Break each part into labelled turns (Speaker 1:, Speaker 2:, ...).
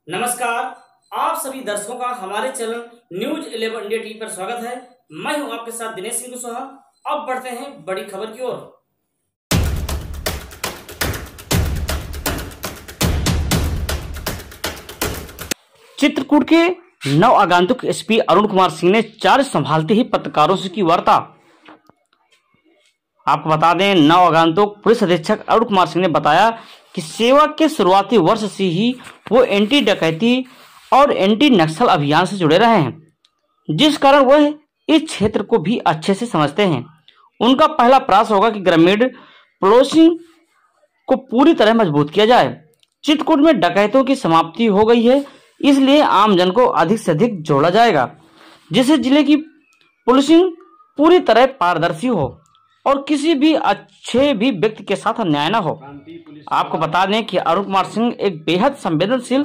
Speaker 1: नमस्कार। आप सभी दर्शकों का हमारे चैनल न्यूज 11 इंडिया टीवी पर स्वागत है। मैं हूं आपके साथ दिनेश सिंह कुशवाहा। अब बढ़ते हैं बड़ी खबर की ओर। चित्रकूट के नव आगंतुक एसपी अरुण कुमार सिंह ने चार्ज संभालते ही पत्रकारों से की वार्ता। आपको बता दें, नव आगंतुक पुलिस अधीक्षक अरुण कुमार सिंह ने बताया कि सेवा के शुरुआती वर्ष से ही वो एंटी डकैती और एंटी नक्सल अभियान से जुड़े रहे हैं, जिस कारण वह इस क्षेत्र को भी अच्छे से समझते हैं। उनका पहला प्रयास होगा कि ग्रामीण पुलिसिंग को पूरी तरह मजबूत किया जाए। चित्रकूट में डकैतों की समाप्ति हो गई है, इसलिए आमजन को अधिक से अधिक जोड़ा जाएगा, जिससे जिले की पुलिसिंग पूरी तरह पारदर्शी हो और किसी भी अच्छे भी व्यक्ति के साथ अन्याय न हो। आपको बता दें कि अरुण कुमार सिंह एक बेहद संवेदनशील,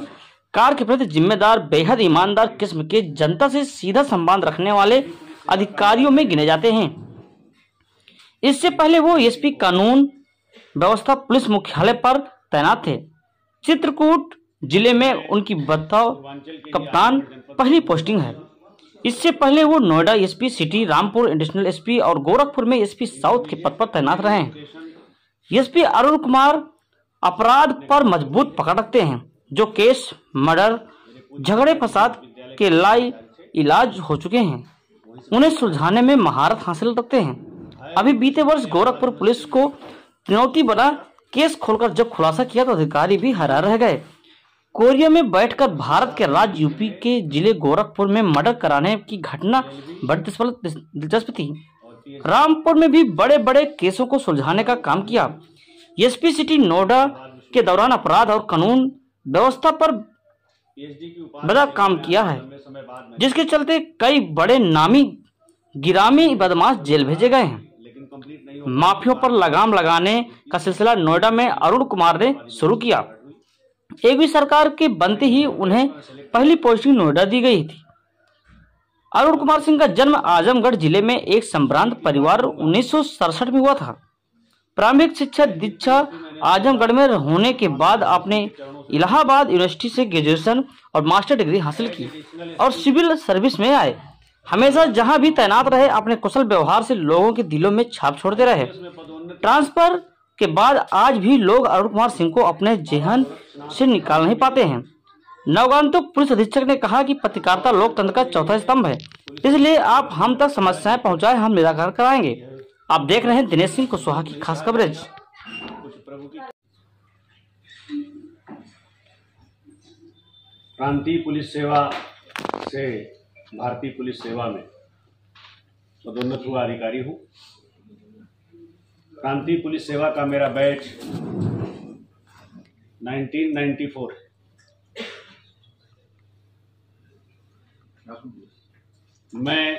Speaker 1: कार्य के प्रति जिम्मेदार, बेहद ईमानदार किस्म के, जनता से सीधा संबंध रखने वाले अधिकारियों में गिने जाते हैं। इससे पहले वो एसपी कानून व्यवस्था पुलिस मुख्यालय पर तैनात थे। चित्रकूट जिले में उनकी बतौर कप्तान पहली पोस्टिंग है। इससे पहले वो Noida SP city, Rampur additional SP और गोरखपुर में एसपी साउथ के पद पर तैनात रहे हैं। एसपी अरुण कुमार अपराध पर मजबूत पकड़ रखते हैं, जो केस, मर्डर, झगड़े फसाद के इलाज हो चुके हैं, उन्हें सुलझाने में महारत हासिल रखते हैं। अभी बीते वर्ष गोरखपुर पुलिस को चुनौती बना केस खोलकर जब खुलासा किया तो अधिकारी भी हैरान रह गए। कोरिया में बैठकर भारत के राज्य यूपी के जिले गोरखपुर में मर्डर कराने की घटना बड़ी दिलचस्प थी। रामपुर में भी बड़े बड़े केसों को सुलझाने का काम किया। एसपी सिटी नोएडा के दौरान अपराध और कानून व्यवस्था पर बड़ा काम किया है, जिसके चलते कई बड़े नामी गिरामी बदमाश जेल भेजे गए हैं। माफियों पर लगाम लगाने का सिलसिला नोएडा में अरुण कुमार ने शुरू किया। एक भी सरकार के बनते ही उन्हें पहली पोस्टिंग नोएडा दी गई थी। अरुण कुमार सिंह का जन्म आजमगढ़ जिले में एक संभ्रांत परिवार 1967 में हुआ था। प्रारंभिक शिक्षा दीक्षा आजमगढ़ में होने के बाद आपने इलाहाबाद यूनिवर्सिटी से ग्रेजुएशन और मास्टर डिग्री हासिल की और सिविल सर्विस में आए। हमेशा जहां भी तैनात रहे, अपने कुशल व्यवहार से लोगों के दिलों में छाप छोड़ते रहे। ट्रांसफर के बाद आज भी लोग अरुण कुमार सिंह को अपने जेहन से निकाल नहीं पाते हैं। नवगंतुक पुलिस अधीक्षक ने कहा कि पत्रकारिता लोकतंत्र का चौथा स्तंभ है, इसलिए आप हम तक समस्याएं पहुंचाएं, हम निराकरण कराएंगे। आप देख रहे हैं दिनेश सिंह कुशवाहा की खास कवरेज।
Speaker 2: प्रांतीय पुलिस सेवा से भारतीय पुलिस सेवा में पदोन्नत हुआ अधिकारी हूँ। प्रांतीय पुलिस सेवा का मेरा बैच 1994 है। मैं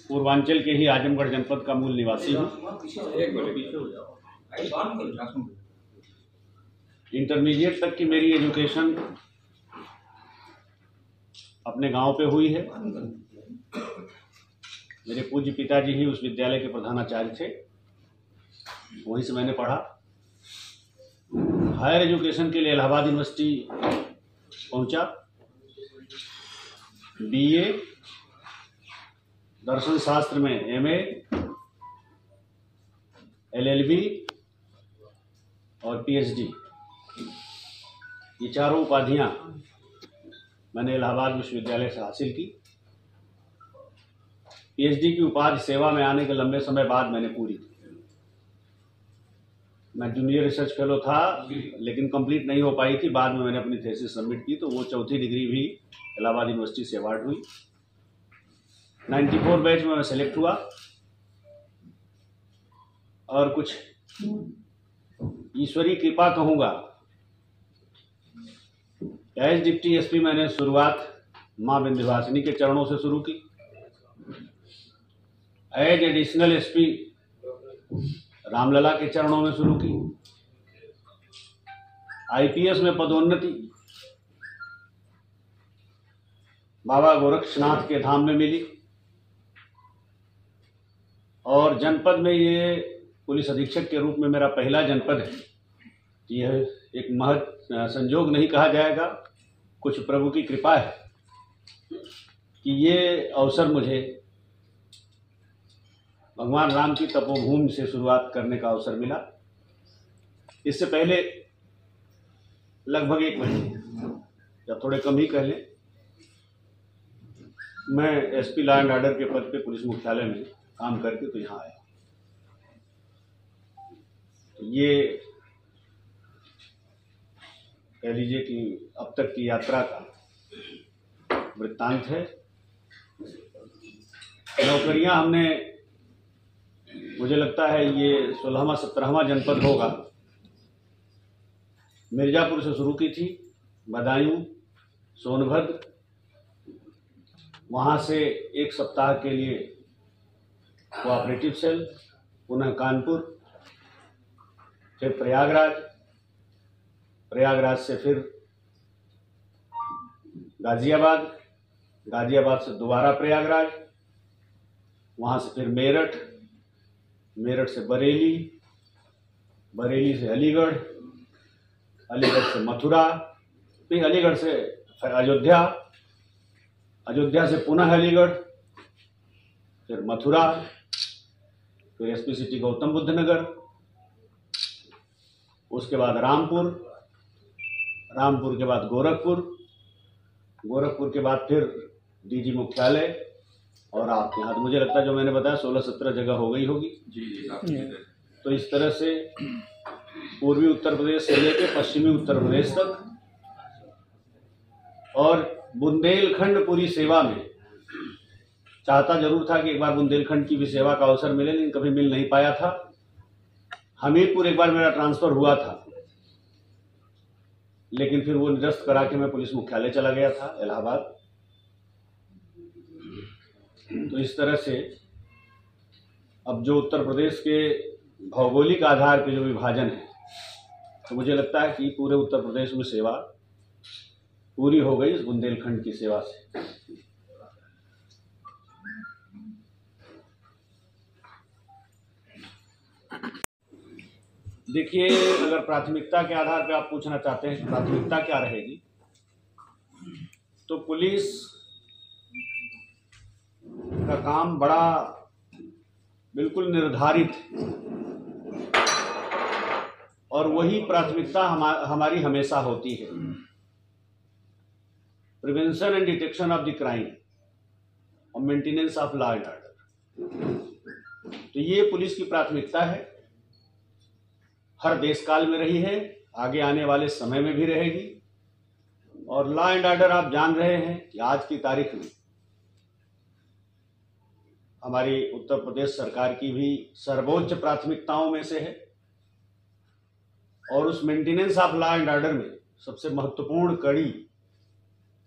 Speaker 2: पूर्वांचल के ही आजमगढ़ जनपद का मूल निवासी हूँ। इंटरमीडिएट तक की मेरी एजुकेशन अपने गांव पे हुई है। मेरे पूज्य पिताजी ही उस विद्यालय के प्रधानाचार्य थे, वहीं से मैंने पढ़ा। हायर एजुकेशन के लिए इलाहाबाद यूनिवर्सिटी पहुंचा। बीए दर्शन शास्त्र में एमए, एलएलबी और पीएचडी, ये चारों उपाधियां मैंने इलाहाबाद विश्वविद्यालय से हासिल की। पीएचडी की उपाधि सेवा में आने के लंबे समय बाद मैंने पूरी की। मैं जूनियर रिसर्च फेलो था, लेकिन कंप्लीट नहीं हो पाई थी। बाद में मैंने अपनी थीसिस सबमिट की तो वो चौथी डिग्री भी इलाहाबाद यूनिवर्सिटी से अवार्ड हुई। 94 बैच में मैं सेलेक्ट हुआ और कुछ ईश्वरीय कृपा कहूँगा। एज डिप्टी एसपी मैंने शुरुआत माँ विंध्यवासिनी के चरणों से शुरू की। एज एडिशनल एसपी रामलला के चरणों में शुरू की। आईपीएस में पदोन्नति बाबा गोरक्षनाथ के धाम में मिली और जनपद में ये पुलिस अधीक्षक के रूप में मेरा पहला जनपद है। यह एक महज संजोग नहीं कहा जाएगा, कुछ प्रभु की कृपा है कि ये अवसर मुझे भगवान राम की तपोभूमि से शुरुआत करने का अवसर मिला। इससे पहले लगभग 1 महीने या थोड़े कम ही कह लें, मैं एसपी लॉ एंड ऑर्डर के पद पे पुलिस मुख्यालय में काम करके तो यहाँ आया। तो ये कह लीजिए कि अब तक की यात्रा का वृत्तांत है। नौकरियां हमने, मुझे लगता है ये 16वां 17वां जनपद होगा, मिर्जापुर से शुरू की थी, बदायूं, सोनभद्र, वहाँ से 1 सप्ताह के लिए कोऑपरेटिव सेल, पुनः कानपुर, फिर प्रयागराज से फिर गाजियाबाद, गाजियाबाद से दोबारा प्रयागराज, वहाँ से फिर मेरठ, मेरठ से बरेली, बरेली से अलीगढ़, अलीगढ़ से मथुरा, फिर अलीगढ़ से अयोध्या, अयोध्या से पुनः अलीगढ़, फिर मथुरा, फिर एसपी सिटी गौतम बुद्ध नगर, उसके बाद रामपुर, रामपुर के बाद गोरखपुर, गोरखपुर के बाद फिर डीजी मुख्यालय, और आपके यहाँ तो मुझे लगता है जो मैंने बताया 16-17 जगह हो गई होगी। जी। तो इस तरह से पूर्वी उत्तर प्रदेश से लेकर पश्चिमी उत्तर प्रदेश तक, और बुंदेलखंड पूरी सेवा में चाहता जरूर था कि एक बार बुंदेलखंड की भी सेवा का अवसर मिले, लेकिन कभी मिल नहीं पाया था। हमीरपुर एक बार मेरा ट्रांसफर हुआ था, लेकिन फिर वो निरस्त करा के मैं पुलिस मुख्यालय चला गया था इलाहाबाद। तो इस तरह से अब जो उत्तर प्रदेश के भौगोलिक आधार पे जो विभाजन है, तो मुझे लगता है कि पूरे उत्तर प्रदेश में सेवा पूरी हो गई इस बुंदेलखंड की सेवा से। देखिए, अगर प्राथमिकता के आधार पे आप पूछना चाहते हैं प्राथमिकता क्या रहेगी, तो पुलिस का काम बड़ा बिल्कुल निर्धारित है, और वही प्राथमिकता हमारी हमेशा होती है। Prevention and detection of the crime और maintenance of law and order, तो ये पुलिस की प्राथमिकता है, हर देश काल में रही है, आगे आने वाले समय में भी रहेगी। और लॉ एंड ऑर्डर आप जान रहे हैं कि आज की तारीख में हमारी उत्तर प्रदेश सरकार की भी सर्वोच्च प्राथमिकताओं में से है, और उस maintenance of law and order में सबसे महत्वपूर्ण कड़ी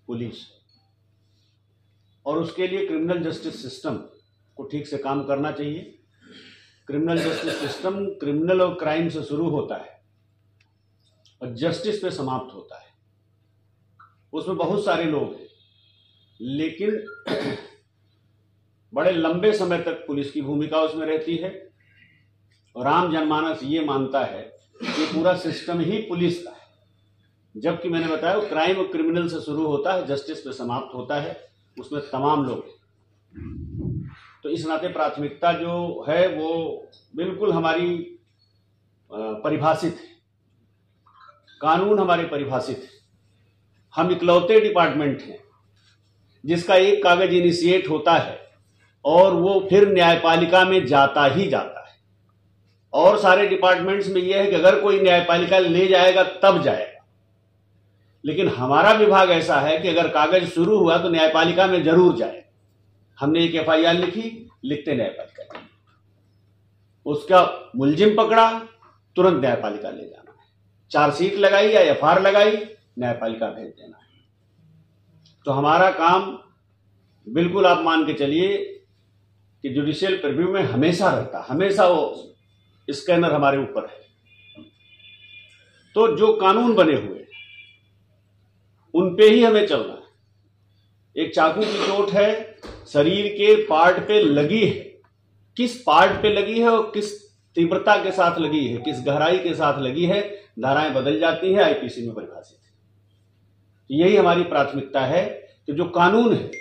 Speaker 2: पुलिस है, और उसके लिए क्रिमिनल जस्टिस सिस्टम को ठीक से काम करना चाहिए। क्रिमिनल जस्टिस सिस्टम क्रिमिनल और क्राइम से शुरू होता है और जस्टिस पे समाप्त होता है। उसमें बहुत सारे लोग हैं, लेकिन बड़े लंबे समय तक पुलिस की भूमिका उसमें रहती है, और आम जनमानस ये मानता है कि पूरा सिस्टम ही पुलिस का है, जबकि मैंने बताया वो क्राइम और क्रिमिनल से शुरू होता है, जस्टिस पे समाप्त होता है, उसमें तमाम लोग हैं। तो इस नाते प्राथमिकता जो है वो बिल्कुल हमारी परिभाषित है, कानून हमारे परिभाषित है। हम इकलौते डिपार्टमेंट हैं जिसका एक कागज इनिशिएट होता है और वो फिर न्यायपालिका में जाता ही जाता है। और सारे डिपार्टमेंट्स में यह है कि अगर कोई न्यायपालिका ले जाएगा तब जाएगा, लेकिन हमारा विभाग ऐसा है कि अगर कागज शुरू हुआ तो न्यायपालिका में जरूर जाए। हमने एक FIR लिखी, लिखते न्यायपालिका जाए, उसका मुलजिम पकड़ा, तुरंत न्यायपालिका ले जाना है, चार्जशीट लगाई या FIR लगाई, न्यायपालिका भेज देना है। तो हमारा काम बिल्कुल आप मान के चलिए कि जुडिशियल प्रीव्यू में हमेशा रहता, हमेशा वो स्कैनर हमारे ऊपर है। तो जो कानून बने हुए उन पे ही हमें चलना है। एक चाकू की चोट है, शरीर के पार्ट पे लगी है, किस पार्ट पे लगी है और किस तीव्रता के साथ लगी है, किस गहराई के साथ लगी है, धाराएं बदल जाती हैं, IPC में परिभाषित है। यही हमारी प्राथमिकता है कि जो कानून है,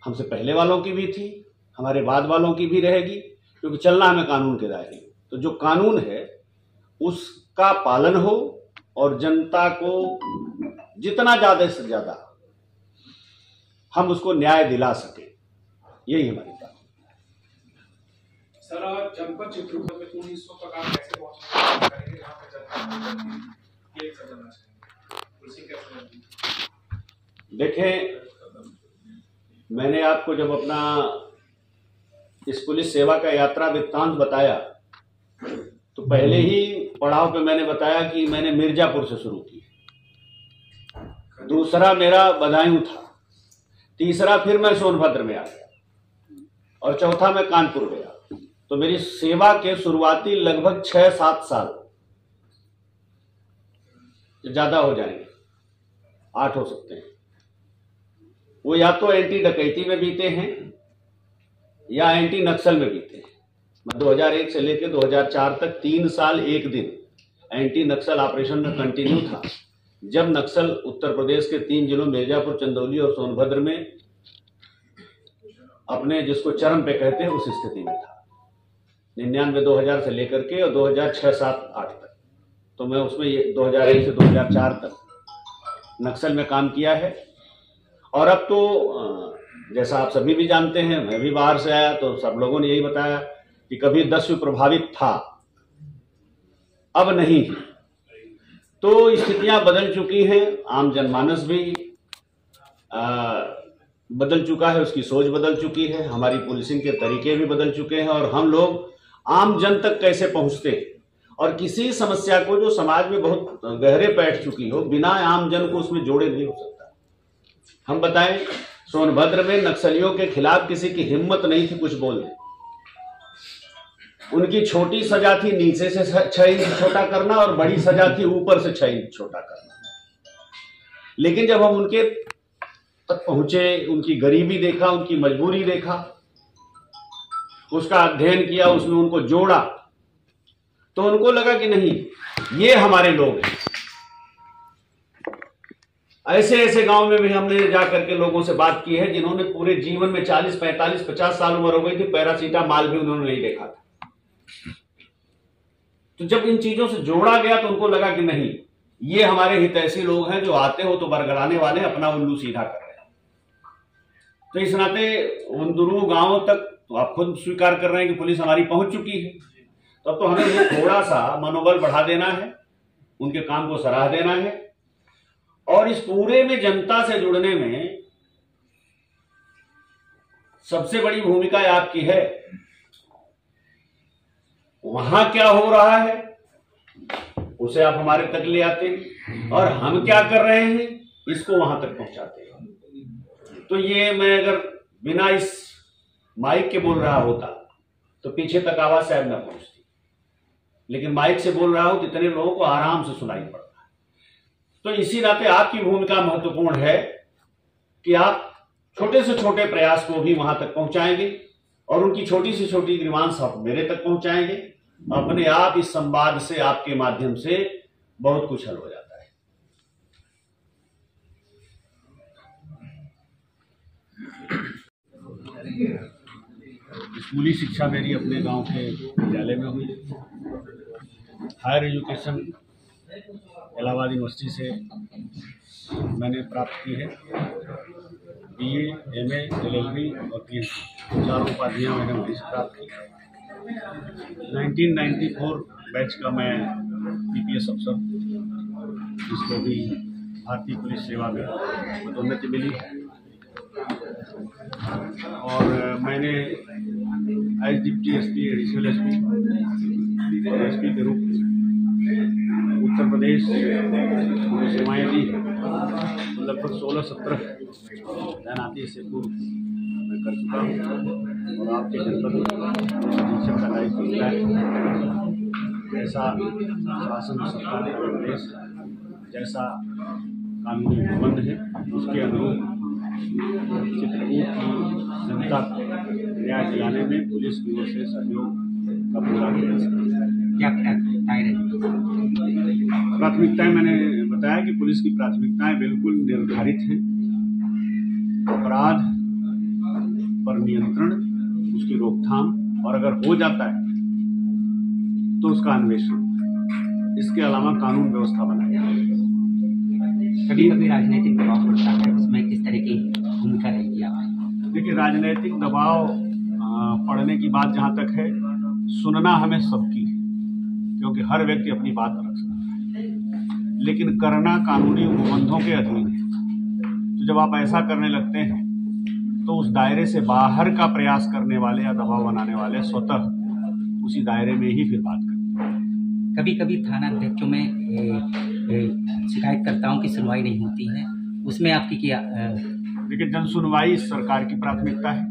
Speaker 2: हमसे पहले वालों की भी थी, हमारे बाद वालों की भी रहेगी, क्योंकि चलना हमें कानून के दायरे में। तो जो कानून है उसका पालन हो और जनता को जितना ज्यादा से ज्यादा हम उसको न्याय दिला सके, यही हमारी बात।
Speaker 3: सर, जनपद चित्रकूट में पुलिसों का काम कैसे पहुंचना करेंगे जहां पे जनता ये करना चाहिए, पुलिसिंग कैसे होगी?
Speaker 2: देखें, मैंने आपको जब अपना इस पुलिस सेवा का यात्रा वृत्तांत बताया तो पहले ही पड़ाव पे मैंने बताया कि मैंने मिर्जापुर से शुरू की, दूसरा मेरा बदायूं था, तीसरा फिर मैं सोनभद्र में आ गया और चौथा मैं कानपुर गया। तो मेरी सेवा के शुरुआती लगभग 6-7 साल, ज्यादा हो जाएंगे, 8 हो सकते हैं, वो या तो एंटी डकैती में बीते हैं या एंटी नक्सल में बीते हैं। मैं 2001 से लेकर 2004 तक 3 साल 1 दिन एंटी नक्सल ऑपरेशन में कंटिन्यू था, जब नक्सल उत्तर प्रदेश के 3 जिलों मिर्जापुर, चंदौली और सोनभद्र में अपने जिसको चरम पे कहते हैं उस स्थिति में था। 99-2000 से लेकर के और 2006-07-08 तक, तो मैं उसमें 2001 से 2004 तक नक्सल में काम किया है। और अब तो जैसा आप सभी भी जानते हैं, मैं भी बाहर से आया तो सब लोगों ने यही बताया कि कभी 10 प्रभावित था, अब नहीं। तो स्थितियां बदल चुकी हैं, आम जनमानस भी बदल चुका है, उसकी सोच बदल चुकी है, हमारी पुलिसिंग के तरीके भी बदल चुके हैं और हम लोग आम जन तक कैसे पहुंचते हैं और किसी समस्या को जो समाज में बहुत गहरे बैठ चुकी हो, बिना आम जन को उसमें जोड़े नहीं हो सकता। हम बताएं, सोनभद्र में नक्सलियों के खिलाफ किसी की हिम्मत नहीं थी कुछ बोलने। उनकी छोटी सजा थी नीचे से 6 इंच छोटा करना और बड़ी सजा थी ऊपर से 6 इंच छोटा करना। लेकिन जब हम उनके तक पहुंचे, उनकी गरीबी देखा, उनकी मजबूरी देखा, उसका अध्ययन किया, उसमें उनको जोड़ा, तो उनको लगा कि नहीं, ये हमारे लोग हैं। ऐसे ऐसे गांव में भी हमने जाकर के लोगों से बात की है जिन्होंने पूरे जीवन में 40, 45, 50 साल उम्र हो गई थी, पैरासीटामॉल भी उन्होंने नहीं देखा था। तो जब इन चीजों से जोड़ा गया तो उनको लगा कि नहीं, ये हमारे हितैषी लोग हैं जो आते हो तो बरगलाने वाले अपना उल्लू सीधा कर रहे हैं। तो इस नाते उन दूर गांवों तक तो आप खुद स्वीकार कर रहे हैं कि पुलिस हमारी पहुंच चुकी है, तब तो हमें ये थोड़ा सा मनोबल बढ़ा देना है, उनके काम को सराह देना है। और इस पूरे में जनता से जुड़ने में सबसे बड़ी भूमिका आपकी है। वहां क्या हो रहा है उसे आप हमारे तक ले आते हैं और हम क्या कर रहे हैं इसको वहां तक पहुंचाते हैं। तो ये मैं अगर बिना इस माइक के बोल रहा होता तो पीछे तक आवाज शायद न पहुंचती, लेकिन माइक से बोल रहा हूं तो इतने लोगों को आराम से सुनाई पड़ता है। तो इसी नाते आपकी भूमिका महत्वपूर्ण है कि आप छोटे से छोटे प्रयास को भी वहां तक पहुंचाएंगे और उनकी छोटी से छोटी ग्रीवांस आप मेरे तक पहुंचाएंगे। अपने आप इस संवाद से, आपके माध्यम से बहुत कुछ हल हो जाता है। स्कूली शिक्षा मेरी अपने गांव के विद्यालय में हुई। हायर एजुकेशन इलाहाबाद यूनिवर्सिटी से मैंने प्राप्त की है। BA, MA, LLB और PhD 4 उपाधियाँ मैंने वहीं से प्राप्त की। 1994 बैच का मैं PPS अफसर, जिसको भी भारतीय पुलिस सेवा में पदोन्नति मिली और मैंने as deputy SP, additional SP और SP के रूप में उत्तर प्रदेश सेवाएं दी। लगभग 16-17 तैनाती से पूर्व मैं कर चुका हूँ और आपके जनपद अधीक्षक का दायित्व मिला है। जैसा शासन सरकार का निर्देश, जैसा कानूनी प्रबंध है, उसके अनुरूप चित्रकूट की जनता को न्याय दिलाने में पुलिस की ओर से सहयोग का पूरा प्रयास। क्या प्राथमिकताएं मैंने बताया कि पुलिस की प्राथमिकताएं बिल्कुल निर्धारित हैं। अपराध पर नियंत्रण, उसकी रोकथाम और अगर हो जाता है तो उसका अन्वेषण, इसके अलावा कानून व्यवस्था बनाया।
Speaker 4: कभी कभी राजनीतिक दबाव पड़ता है, उसमें किस तरह की भूमिका रहेगी आपकी?
Speaker 2: देखिए, राजनीतिक दबाव पड़ने की बात जहाँ तक है, सुनना हमें सबकी है, क्योंकि हर व्यक्ति अपनी बात रख सकता है, लेकिन करना कानूनी उपबंधों के अधीन है। तो जब आप ऐसा करने लगते हैं तो उस दायरे से बाहर का प्रयास करने वाले या दबाव बनाने वाले स्वतः उसी दायरे में ही फिर बात करते हैं।
Speaker 4: कभी कभी थाना अध्यक्षों में शिकायतकर्ताओं की सुनवाई नहीं होती है, उसमें आपकी क्या?
Speaker 2: देखिए, जन सुनवाई सरकार की प्राथमिकता है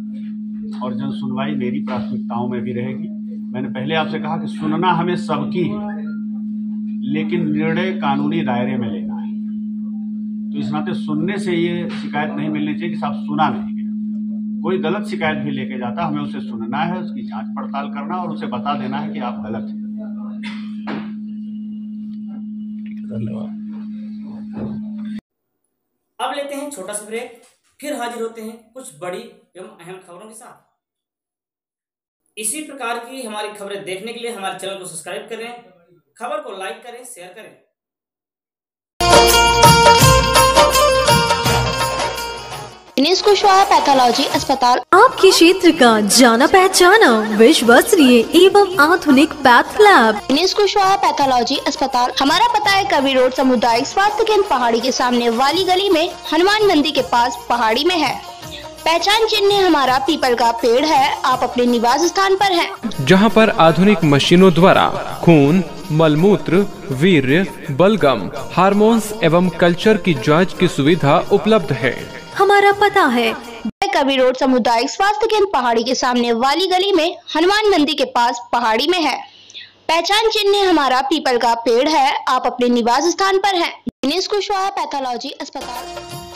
Speaker 2: और जन सुनवाई मेरी प्राथमिकताओं में भी रहेगी। मैंने पहले आपसे कहा कि सुनना हमें सबकी है, लेकिन निर्णय कानूनी दायरे में लेना है। तो इस नाते सुनने से ये शिकायत नहीं मिलनी चाहिए कि साहब सुना नहीं गया। कोई गलत शिकायत भी लेके जाता, हमें उसे सुनना है, उसकी जांच पड़ताल करना और उसे बता देना है कि आप गलत हैं। धन्यवाद।
Speaker 1: अब लेते हैं छोटा सा ब्रेक, फिर हाजिर होते हैं कुछ बड़ी एवं अहम खबरों के साथ। इसी प्रकार की हमारी खबरें देखने के लिए हमारे चैनल को सब्सक्राइब करें, खबर को लाइक करें, शेयर करें।
Speaker 5: दिनेश कुशवाहा पैथोलॉजी अस्पताल
Speaker 6: आपके क्षेत्र का जाना पहचाना विश्वसनीय एवं आधुनिक path lab.
Speaker 5: Dinesh Kushwaha pathology अस्पताल, हमारा पता है कवि रोड सामुदायिक स्वास्थ्य केंद्र पहाड़ी के सामने वाली गली में, हनुमान मंदिर के पास पहाड़ी में है। पहचान चिन्ह हमारा पीपल का पेड़ है, आप अपने निवास स्थान पर हैं,
Speaker 7: जहां पर आधुनिक मशीनों द्वारा खून, मलमूत्र, वीर्य, बलगम, हार्मोन्स एवं कल्चर की जांच की सुविधा उपलब्ध है।
Speaker 6: हमारा पता है
Speaker 5: कवि रोड सामुदायिक स्वास्थ्य केंद्र पहाड़ी के सामने वाली गली में, हनुमान मंदिर के पास पहाड़ी में है। पहचान चिन्ह हमारा पीपल का पेड़ है, आप अपने निवास स्थान पर हैं। दिनेश कुशवाहा पैथोलॉजी अस्पताल।